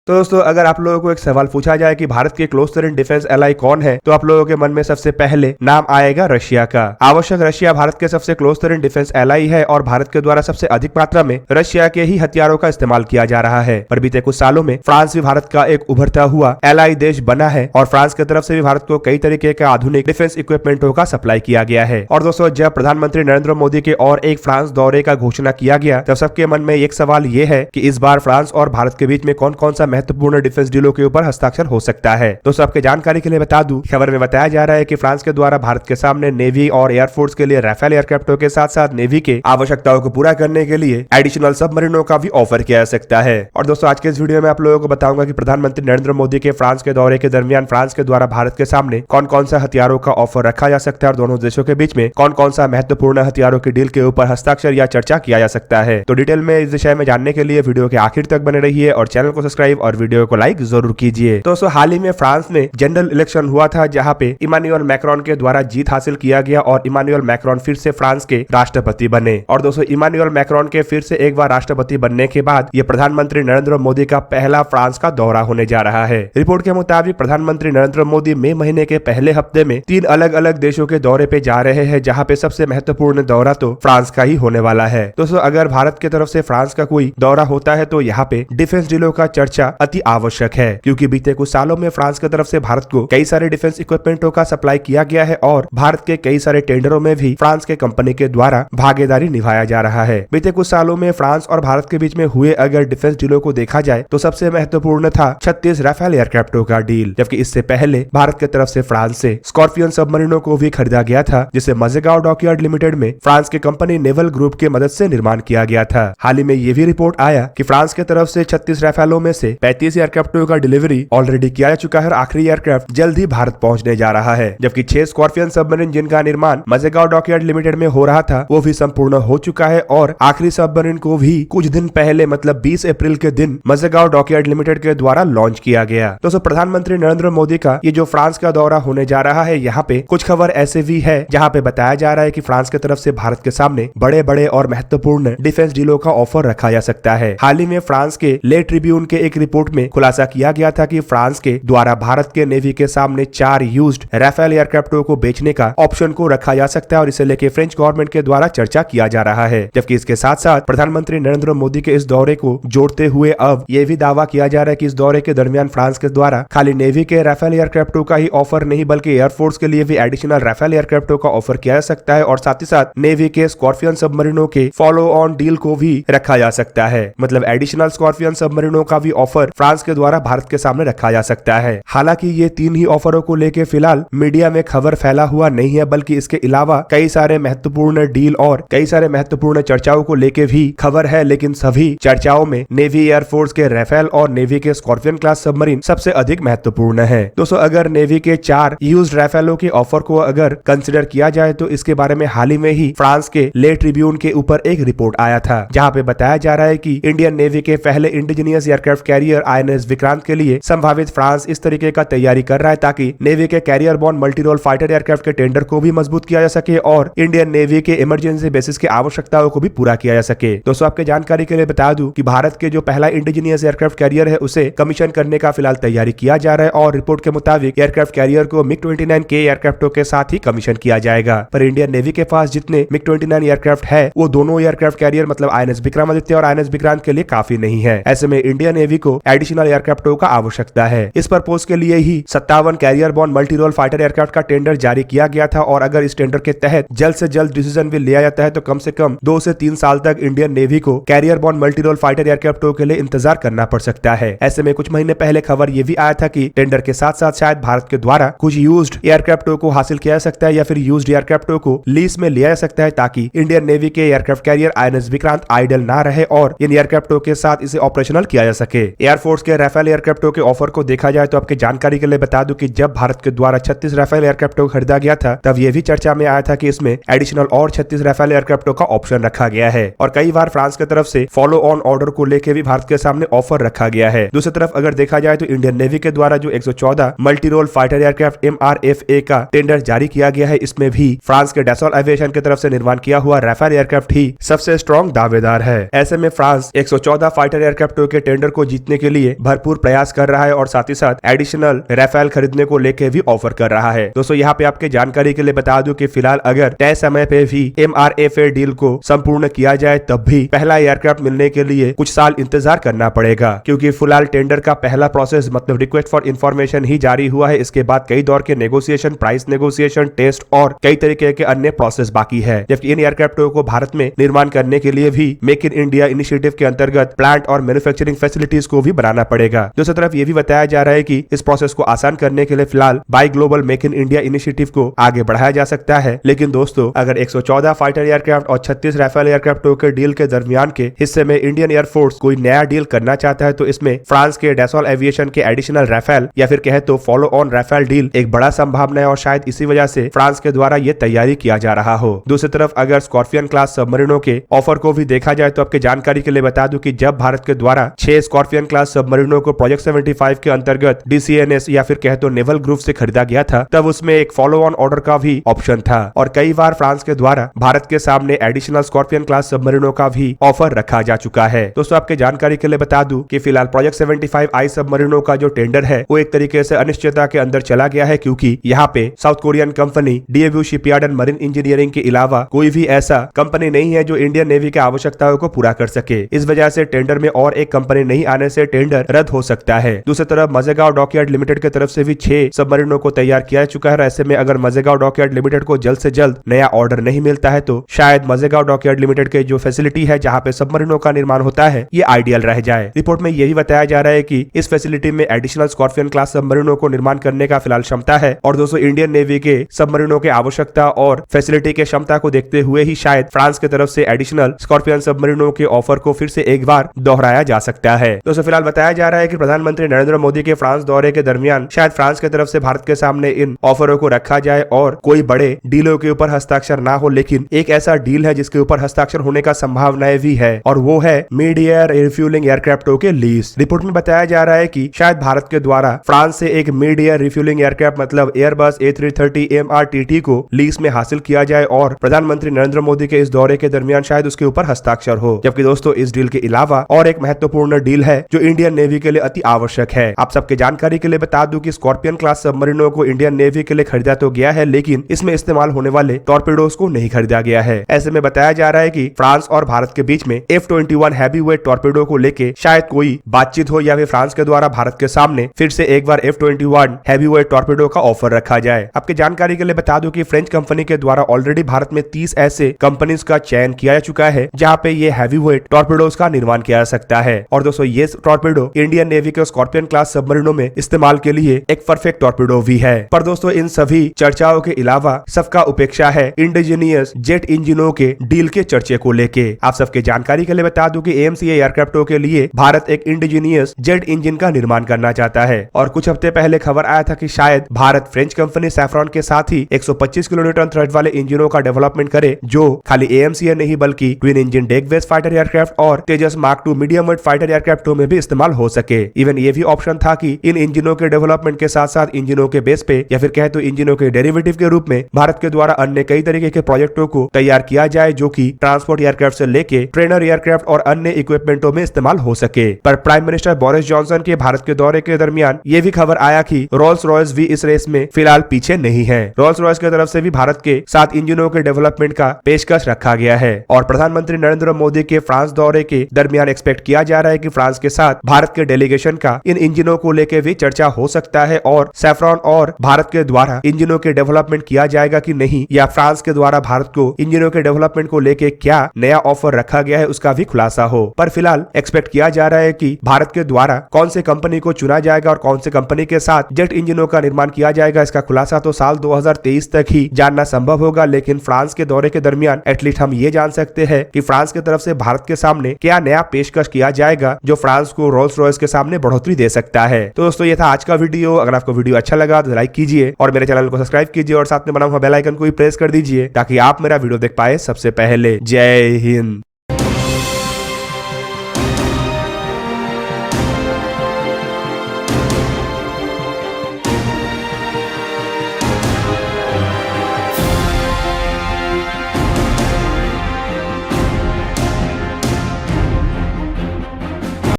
तो दोस्तों अगर आप लोगों को एक सवाल पूछा जाए कि भारत के क्लोज इन डिफेंस एलाई कौन है, तो आप लोगों के मन में सबसे पहले नाम आएगा रशिया का। आवश्यक रशिया भारत के सबसे क्लोज इन डिफेंस एलाई है और भारत के द्वारा सबसे अधिक मात्रा में रशिया के ही हथियारों का इस्तेमाल किया जा रहा है। पर बीते कुछ सालों में फ्रांस भी भारत का एक उभरता हुआ एलाई देश बना है और फ्रांस की तरफ से भी भारत को कई तरीके के आधुनिक डिफेंस इक्विपमेंटों का सप्लाई किया गया है। और दोस्तों जब प्रधानमंत्री नरेंद्र मोदी के और एक फ्रांस दौरे का घोषणा किया गया, तब सबके मन में एक सवाल ये है कि इस बार फ्रांस और भारत के बीच में कौन कौन सा महत्वपूर्ण डिफेंस डीलों के ऊपर हस्ताक्षर हो सकता है। दोस्तों आपके जानकारी के लिए बता दूं, खबर में बताया जा रहा है कि फ्रांस के द्वारा भारत के सामने नेवी और एयरफोर्स के लिए राफेल एयरक्राफ्टों के साथ साथ नेवी के आवश्यकताओं को पूरा करने के लिए एडिशनल सबमरीनों का भी ऑफर किया जा सकता है। और दोस्तों आज के इस वीडियो में आप लोगों को बताऊंगा कि प्रधानमंत्री नरेंद्र मोदी के फ्रांस के दौरे के दरमियान फ्रांस के द्वारा भारत के सामने कौन कौन सा हथियारों का ऑफर रखा जा सकता है और दोनों देशों के बीच में कौन कौन सा महत्वपूर्ण हथियारों की डील के ऊपर हस्ताक्षर या चर्चा किया जा सकता है। तो डिटेल में इस विषय में जानने के लिए वीडियो के आखिर तक बने रहिए और चैनल को सब्सक्राइब और वीडियो को लाइक जरूर कीजिए। दोस्तों हाल ही में फ्रांस में जनरल इलेक्शन हुआ था, जहां पे इमानुएल मैक्रोन के द्वारा जीत हासिल किया गया और इमानुएल मैक्रोन फिर से फ्रांस के राष्ट्रपति बने। और दोस्तों इमानुएल मैक्रोन के फिर से एक बार राष्ट्रपति बनने के बाद ये प्रधानमंत्री नरेंद्र मोदी का पहला फ्रांस का दौरा होने जा रहा है। रिपोर्ट के मुताबिक प्रधानमंत्री नरेंद्र मोदी मई महीने के पहले हफ्ते में 3 अलग अलग देशों के दौरे पे जा रहे हैं, जहाँ पे सबसे महत्वपूर्ण दौरा तो फ्रांस का ही होने वाला है। दोस्तों अगर भारत की तरफ से फ्रांस का कोई दौरा होता है तो यहाँ पे डिफेंस डीलों का चर्चा अति आवश्यक है, क्योंकि बीते कुछ सालों में फ्रांस की तरफ से भारत को कई सारे डिफेंस इक्विपमेंटों का सप्लाई किया गया है और भारत के कई सारे टेंडरों में भी फ्रांस के कंपनी के द्वारा भागीदारी निभाया जा रहा है। बीते कुछ सालों में फ्रांस और भारत के बीच में हुए अगर डिफेंस डीलों को देखा जाए तो सबसे महत्वपूर्ण था 36 राफेल एयरक्राफ्टों का डील, जबकि इससे पहले भारत की तरफ से फ्रांस से स्कॉर्पियन सबमरीनों को भी खरीदा गया था, जिसे मजेगांव डॉकयार्ड लिमिटेड में फ्रांस के कंपनी नेवल ग्रुप की मदद से निर्माण किया गया था। हाल ही में ये भी रिपोर्ट आया कि फ्रांस की तरफ से 36 राफेलों में से 35 एयरक्राफ्टों का डिलीवरी ऑलरेडी किया जा चुका है और आखिरी एयरक्राफ्ट जल्द ही भारत पहुंचने जा रहा है, जबकि 6 स्कॉर्पियन सबमरीन जिनका निर्माण मजेगांव डॉकयार्ड लिमिटेड में हो रहा था वो भी संपूर्ण हो चुका है और आखिरी सबमरीन को भी कुछ दिन पहले मतलब 20 अप्रैल के दिन मजेगांव डॉकयार्ड लिमिटेड के द्वारा लॉन्च किया गया। दोस्तों प्रधानमंत्री नरेंद्र मोदी का ये जो फ्रांस का दौरा होने जा रहा है, यहाँ पे कुछ खबर ऐसे भी है जहाँ पे बताया जा रहा है कि फ्रांस की तरफ से भारत के सामने बड़े बड़े और महत्वपूर्ण डिफेंस डीलों का ऑफर रखा जा सकता है। हाल ही में फ्रांस के ले ट्रिब्यून के एक रिपोर्ट में खुलासा किया गया था कि फ्रांस के द्वारा भारत के नेवी के सामने 4 यूज्ड राफेल एयरक्राफ्टों को बेचने का ऑप्शन को रखा जा सकता है और इसे लेके फ्रेंच गवर्नमेंट के द्वारा चर्चा किया जा रहा है। जबकि इसके साथ साथ प्रधानमंत्री नरेंद्र मोदी के इस दौरे को जोड़ते हुए अब ये भी दावा किया जा रहा है कि इस दौरे के दरमियान फ्रांस के द्वारा खाली नेवी के राफेल एयरक्राफ्टों का ही ऑफर नहीं बल्कि एयरफोर्स के लिए भी एडिशनल राफेल एयरक्राफ्टों का ऑफर किया जा सकता है और साथ ही साथ नेवी के स्कॉर्पियन सबमरीनों के फॉलो ऑन डील को भी रखा जा सकता है। मतलब एडिशनल स्कॉर्पियन सबमरीनों का भी ऑफर फ्रांस के द्वारा भारत के सामने रखा जा सकता है। हालांकि ये 3 ही ऑफरों को लेके फिलहाल मीडिया में खबर फैला हुआ नहीं है, बल्कि इसके अलावा कई सारे महत्वपूर्ण डील और कई सारे महत्वपूर्ण चर्चाओं को लेके भी खबर है, लेकिन सभी चर्चाओं में नेवी एयरफोर्स के राफेल और नेवी के स्कॉर्पियन क्लास सबमरीन सबसे अधिक महत्वपूर्ण है। दोस्तों अगर नेवी के 4 यूज्ड राफेलों के ऑफर को अगर कंसिडर किया जाए तो इसके बारे में हाल ही में ही फ्रांस के ले ट्रिब्यून के ऊपर एक रिपोर्ट आया था, जहां पे बताया जा रहा है कि इंडियन नेवी के पहले indigenous aircraft carrier INS Vikrant के लिए संभावित फ्रांस इस तरीके का तैयारी कर रहा है ताकि नेवी के carrier borne multi role fighter aircraft के टेंडर को भी मजबूत किया जा सके और इंडियन नेवी के इमरजेंसी बेसिस की आवश्यकताओं को भी पूरा किया जा सके। दोस्तों आपके जानकारी के लिए बता दूं कि भारत के जो पहला इंडिजीनियस एयरक्राफ्ट कैरियर है उसे कमीशन करने का फिलहाल तैयारी किया जा रहा है और रिपोर्ट के मुताबिक एयरक्राफ्ट कैरियर को MiG-29K एयरक्राफ्टों के साथ ही कमीशन किया जाएगा। पर इंडियन नेवी के पास जितने MiG-29 एयरक्राफ्ट है वो दोनों एयरक्राफ्ट कैरियर मतलब INS विक्रमादित्य और INS विक्रांत के लिए काफी नहीं है। ऐसे में इंडियन नेवी को एडिशनल एयरक्राफ्टों का आवश्यकता है। इस पर्पज के लिए ही 57 carrier borne multi role fighter aircraft का टेंडर जारी किया गया था और अगर इस टेंडर के तहत जल्द से जल्द डिसीजन भी लिया जाता है तो कम से कम 2 से 3 साल तक इंडियन नेवी को carrier borne multi role fighter एयरक्राफ्टों के लिए इंतजार करना पड़ सकता है। ऐसे में कुछ महीने पहले खबर ये भी आया था कि टेंडर के साथ साथ शायद भारत के द्वारा कुछ यूज्ड एयरक्राफ्टों को हासिल किया जा सकता है या फिर यूज्ड एयरक्राफ्टों को लीज में लिया जा सकता है ताकि इंडियन नेवी के aircraft carrier INS Vikrant idle ना रहे और इन एयरक्राफ्टों के साथ इसे ऑपरेशनल किया जा सके। एयरफोर्स के राफेल एयरक्राफ्टों के ऑफर को देखा जाए तो आपके जानकारी के लिए बता दूं कि जब भारत के द्वारा 36 राफेल एयरक्राफ्टों को खरीदा गया था तब यह भी चर्चा में आया था कि इसमें एडिशनल और 36 राफेल एयरक्राफ्टों का ऑप्शन रखा गया है और कई बार फ्रांस की तरफ से फॉलो ऑन ऑर्डर को लेकर भी भारत के सामने ऑफर रखा गया है। दूसरी तरफ अगर देखा जाए तो इंडियन नेवी के द्वारा जो 114 multi role fighter aircraft MRFA का टेंडर जारी किया गया है, इसमें भी फ्रांस के डैसॉल एविएशन की तरफ से निर्माण किया हुआ राफेल एयरक्राफ्ट ही सबसे स्ट्रॉन्ग दावेदार है। ऐसे में फ्रांस 114 फाइटर एयरक्राफ्टों के टेंडर को जीतने खरीदने के लिए भरपूर प्रयास कर रहा है और साथ ही साथ एडिशनल राफेल खरीदने को लेकर भी ऑफर कर रहा है। दोस्तों यहाँ पे आपके जानकारी के लिए बता दूं कि फिलहाल अगर तय समय पे भी MRFA डील को संपूर्ण किया जाए तब भी पहला एयरक्राफ्ट मिलने के लिए कुछ साल इंतजार करना पड़ेगा, क्योंकि फिलहाल टेंडर का पहला प्रोसेस मतलब रिक्वेस्ट फॉर इन्फॉर्मेशन ही जारी हुआ है। इसके बाद कई दौर के नेगोशिएशन, प्राइस नेगोशिएशन, टेस्ट और कई तरीके के अन्य प्रोसेस बाकी है। जबकि इन एयरक्राफ्टों को भारत में निर्माण करने के लिए भी मेक इन इंडिया इनिशिएटिव के अंतर्गत प्लांट और मैन्युफैक्चरिंग फैसिलिटीज को भी बनाना पड़ेगा। दूसरी तरफ ये भी बताया जा रहा है कि इस प्रोसेस को आसान करने के लिए फिलहाल buy global make in India initiative को आगे बढ़ाया जा सकता है। लेकिन दोस्तों अगर 114 फाइटर एयरक्राफ्ट और 36 राफेल एयरक्राफ्टों के डील के दरमियान के हिस्से में इंडियन एयरफोर्स कोई नया डील करना चाहता है तो इसमें फ्रांस के डैसॉल एविएशन के एडिशनल राफेल या फिर कहे तो फॉलो ऑन राफेल डील एक बड़ा संभावना है और शायद इसी वजह से फ्रांस के द्वारा ये तैयारी किया जा रहा हो। दूसरी तरफ अगर स्कॉर्पियन क्लास सबमरीनों के ऑफर को भी देखा जाए तो आपके जानकारी के लिए बता दूं कि जब भारत के द्वारा 6 स्कॉर्पियन क्लास सबमरीनों को प्रोजेक्ट 75 के अंतर्गत DCNS या फिर कहे तो नेवल ग्रुप से खरीदा गया था, तब उसमें एक फॉलो ऑन ऑर्डर का भी ऑप्शन था और कई बार फ्रांस के द्वारा भारत के सामने एडिशनल स्कॉर्पियन क्लास सबमरीनों का भी ऑफर रखा जा चुका है। दोस्तों आपके जानकारी के लिए बता दूं कि फिलहाल प्रोजेक्ट 75I सबमरीनों का जो टेंडर है वो एक तरीके से अनिश्चितता के अंदर चला गया है, क्योंकि यहाँ पे south Korean company DAVU shipyard and marine engineering के अलावा कोई भी ऐसा कंपनी नहीं है जो इंडियन नेवी की आवश्यकताओं को पूरा कर सके। इस वजह से टेंडर में और एक कंपनी नहीं आने से टेंडर रद्द हो सकता है। दूसरी तरफ मजेगांव डॉकयार्ड लिमिटेड की तरफ से भी 6 सबमरीनों को तैयार किया चुका है। ऐसे में अगर मजेगांव डॉकयार्ड लिमिटेड को जल्द से जल्द नया ऑर्डर नहीं मिलता है तो शायद मजेगांव डॉकयार्ड लिमिटेड के जो फैसिलिटी है जहां पे सबमरीनों का निर्माण होता है ये आइडियल रह जाए। रिपोर्ट में यही बताया जा रहा है कि इस फैसिलिटी में एडिशनल स्कॉर्पियन क्लास सबमरीनों को निर्माण करने का फिलहाल क्षमता है और दोस्तों इंडियन नेवी के सबमरीनों के आवश्यकता और फैसिलिटी के क्षमता को देखते हुए ही शायद फ्रांस की तरफ से एडिशनल स्कॉर्पियन सबमरीनों के ऑफर को फिर से एक बार दोहराया जा सकता है। दोस्तों फिलहाल बताया जा रहा है कि प्रधानमंत्री नरेंद्र मोदी के फ्रांस दौरे के दरमियान शायद फ्रांस की तरफ से भारत के सामने इन ऑफरों को रखा जाए और कोई बड़े डीलों के ऊपर हस्ताक्षर ना हो, लेकिन एक ऐसा डील है जिसके ऊपर हस्ताक्षर होने का संभावनाएं भी है और वो है मिड एयर रिफ्यूलिंग एयरक्राफ्टों के लीज। रिपोर्ट में बताया जा रहा है कि शायद भारत के द्वारा फ्रांस से एक मिड एयर रिफ्यूलिंग एयरक्राफ्ट मतलब एयरबस A330 MRTT को लीज में हासिल किया जाए और प्रधानमंत्री नरेंद्र मोदी के इस दौरे के दरमियान शायद उसके ऊपर हस्ताक्षर हो। जबकि दोस्तों इस डील के अलावा और एक महत्वपूर्ण डील है जो इंडियन नेवी के लिए अति आवश्यक है। आप सबके जानकारी के लिए बता दूं कि स्कॉर्पियन क्लास सबमरीनों को इंडियन नेवी के लिए खरीदा तो गया है, लेकिन इसमें इस्तेमाल होने वाले टॉर्पेडोज को नहीं खरीदा गया है। ऐसे में बताया जा रहा है कि फ्रांस और भारत के बीच में F-21 हैवीवेट टॉर्पेडो को लेके शायद कोई बातचीत हो या फिर फ्रांस के द्वारा भारत के सामने फिर से एक बार F-21 हैवीवेट टॉर्पेडो का ऑफर रखा जाए। आपके जानकारी के लिए बता दूं कि फ्रेंच कंपनी के द्वारा ऑलरेडी भारत में 30 ऐसे कंपनीज का चयन किया जा चुका है जहां पे ये हैवीवेट टॉर्पेडोज का निर्माण किया जा सकता है और दोस्तों ये टॉर्पेडो इंडियन नेवी के स्कॉर्पियन क्लास सबमरीनों में इस्तेमाल के लिए एक परफेक्ट टॉर्पेडो भी है। पर दोस्तों इन सभी चर्चाओं के अलावा सबका उपेक्षा है इंडिजीनियस जेट इंजनों के डील के चर्चे को लेके। आप सबके जानकारी के लिए बता दूं कि AMCA एयरक्राफ्टों के लिए भारत एक इंडिजीनियस जेट इंजन का निर्माण करना चाहता है और कुछ हफ्ते पहले खबर आया था कि शायद भारत फ्रेंच कंपनी सैफ्रॉन के साथ ही 125 किलोन्यूटन थ्रस्ट वाले इंजनों का डेवलपमेंट करे जो खाली AMCA नहीं बल्कि twin engine deck based fighter aircraft और तेजस मार्क 2 मीडियम वेट फाइटर एयरक्राफ्टों में भी इस्तेमाल हो सके। इवन ये भी ऑप्शन था कि इन इंजनों के डेवलपमेंट के साथ साथ इंजनों के बेस पे या फिर कहे तो इंजनों के डेरिवेटिव के रूप में भारत के द्वारा अन्य कई तरीके के प्रोजेक्टों को तैयार किया जाए जो कि ट्रांसपोर्ट एयरक्राफ्ट से लेके ट्रेनर एयरक्राफ्ट और अन्य इक्विपमेंटों में इस्तेमाल हो सके। पर प्राइम मिनिस्टर बोरिस जॉनसन के भारत के दौरे के दरमियान ये भी खबर आया कि रोल्स रॉयस भी इस रेस में फिलहाल पीछे नहीं है। रोल्स रॉयस की तरफ से भी भारत के 7 इंजनों के डेवलपमेंट का पेशकश रखा गया है और प्रधानमंत्री नरेंद्र मोदी के फ्रांस दौरे के दरमियान एक्सपेक्ट किया जा रहा है कि फ्रांस के साथ भारत के डेलीगेशन का इन इंजनों को लेकर भी चर्चा हो सकता है और सैफ्रॉन और भारत के द्वारा इंजनों के डेवलपमेंट किया जाएगा कि नहीं या फ्रांस के द्वारा भारत को इंजनों के डेवलपमेंट को लेकर क्या नया ऑफर रखा गया है उसका भी खुलासा हो। पर फिलहाल एक्सपेक्ट किया जा रहा है कि भारत के द्वारा कौन से कंपनी को चुना जाएगा और कौन से कंपनी के साथ जेट इंजनों का निर्माण किया जाएगा इसका खुलासा तो साल 2023 तक ही जानना संभव होगा। लेकिन फ्रांस के दौरे के दरमियान एटलीस्ट हम ये जान सकते हैं कि फ्रांस की तरफ से भारत के सामने क्या नया पेशकश किया जाएगा जो फ्रांस को रोल्स रॉयस के सामने बढ़ोतरी दे सकता है। तो दोस्तों ये था आज का वीडियो। अगर आपको वीडियो अच्छा लगा तो लाइक कीजिए और मेरे चैनल को सब्सक्राइब कीजिए और साथ में बना हुआ बेल आइकन को भी प्रेस कर दीजिए ताकि आप मेरा वीडियो देख पाए सबसे पहले। जय हिंद।